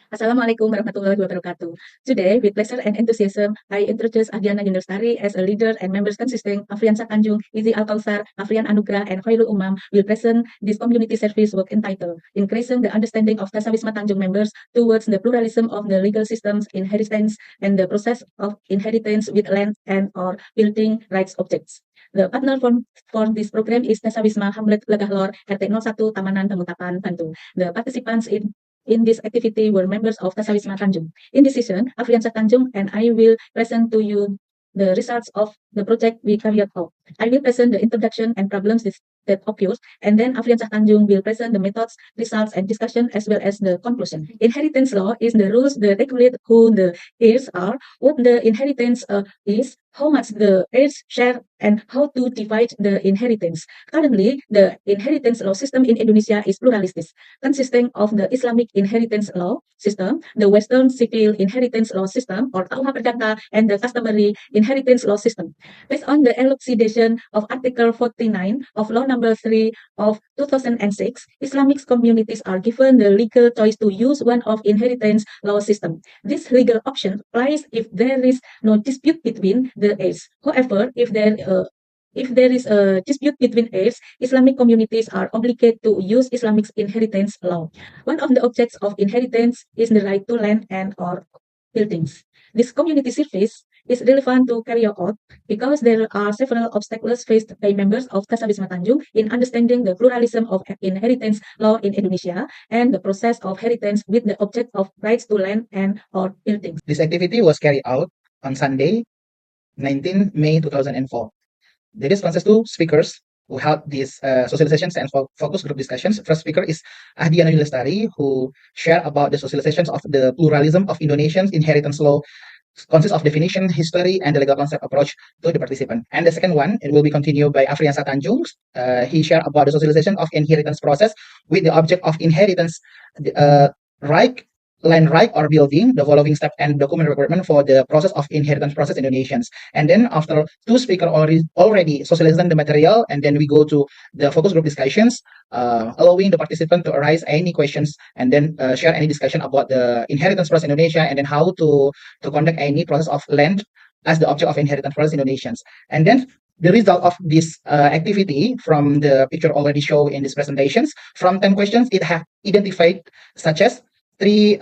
Assalamualaikum warahmatullahi wabarakatuh. Today, with pleasure and enthusiasm, I introduce Adiana Yunustari as a leader and members consisting Afriansa Tanjung, Izi Alkausar, Afrian Anugrah, and Khairul Umam will present this community service work entitled Increasing the Understanding of Dasawisma Tanjung members towards the pluralism of the legal systems, inheritance, and the process of inheritance with land and or building rights objects. The partner for this program is Dasawisma Hamlet Legahlor, RT 01 Tamanan Pemutapan, Bantul. The participants in this activity were members of Dasawisma Tanjung. In this session, Afriansa Tanjung and I will present to you the results of the project we carried out. I will present the introduction and problems that occurs, and then Afriansa Tanjung will present the methods, results, and discussion as well as the conclusion. Inheritance law is the rules that regulate who the heirs are, what the inheritance is, how much the heirs share, and how to divide the inheritance. Currently, the inheritance law system in Indonesia is pluralistic, consisting of the Islamic inheritance law system, the Western civil inheritance law system, or KUH Perdata, and the customary inheritance law system. Based on the elucidation of Article 49 of Law Number 3 of 2006, Islamic communities are given the legal choice to use one of inheritance law system. This legal option applies if there is no dispute between the heirs. However, if there is a dispute between heirs, Islamic communities are obligated to use Islamic inheritance law. One of the objects of inheritance is the right to land and or buildings. This community service is relevant to carry out because there are several obstacles faced by members of Dasawisma Tanjung in understanding the pluralism of inheritance law in Indonesia and the process of inheritance with the object of rights to land and or buildings. This activity was carried out on Sunday, 19 May 2004. There is consists two speakers who held these socializations and focus group discussions. First speaker is Ahdiana Yulestari, who shared about the socializations of the pluralism of Indonesian inheritance law, consists of definition, history, and the legal concept approach to the participant. And the second one, it will be continued by Afriansa Tanjung. He shared about the socialization of inheritance process with the object of inheritance, right, land right or building, the following step and document requirement for the process of inheritance process in Indonesians. And then after two speakers already socializing the material, and then we go to the focus group discussions, allowing the participant to arise any questions and then share any discussion about the inheritance process in Indonesia, and then how to conduct any process of land as the object of inheritance process in Indonesians. And then the result of this activity from the picture already shown in these presentations, from 10 questions, it have identified such as three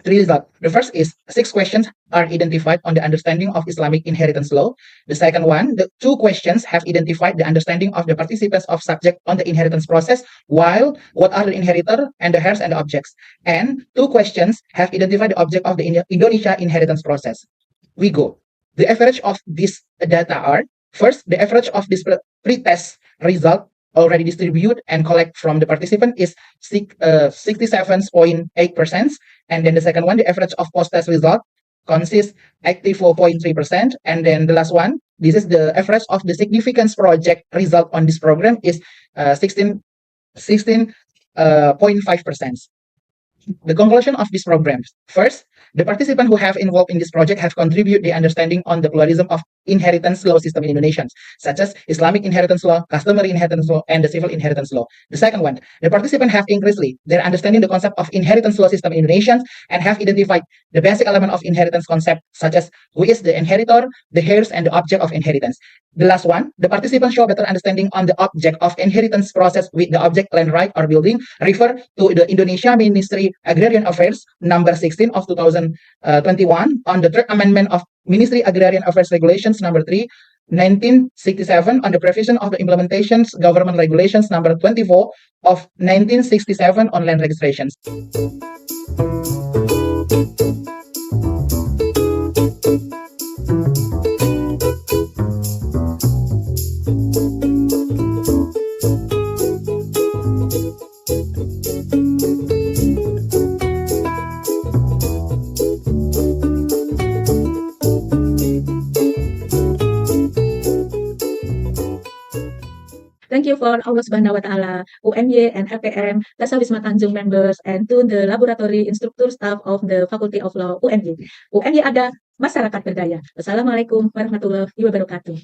results. The first is 6 questions are identified on the understanding of Islamic inheritance law. The second one, the 2 questions have identified the understanding of the participants of subject on the inheritance process, while what are the inheritor and the heirs and the objects. And 2 questions have identified the object of the Indonesia inheritance process. We go. The average of this data are, first, the average of this pre-test result already distributed and collect from the participant is 67.8%. And then the second one, the average of post-test result consists 84.3%. And then the last one, this is the average of the significance project result on this program is 16.5%. The conclusion of this program. First, the participants who have involved in this project have contributed the understanding on the pluralism of inheritance law system in Indonesia, such as Islamic inheritance law, customary inheritance law, and the civil inheritance law. The second one, the participants have increasingly their understanding the concept of inheritance law system in Indonesia and have identified the basic element of inheritance concept, such as who is the inheritor, the heirs, and the object of inheritance. The last one, the participants show better understanding on the object of inheritance process with the object land right or building, refer to the Indonesia Ministry Agrarian Affairs number 16 of 2021 on the third amendment of Ministry Agrarian Affairs Regulations number 3, 1967 on the provision of the implementations government regulations number 24 of 1967 on land registrations. Thank you for Allah Subhanahu wa Ta'ala, UMY and LPM, Dasawisma Tanjung members, and to the laboratory instructor staff of the Faculty of Law UMY. UMY ada, masyarakat berdaya. Wassalamualaikum warahmatullahi wabarakatuh.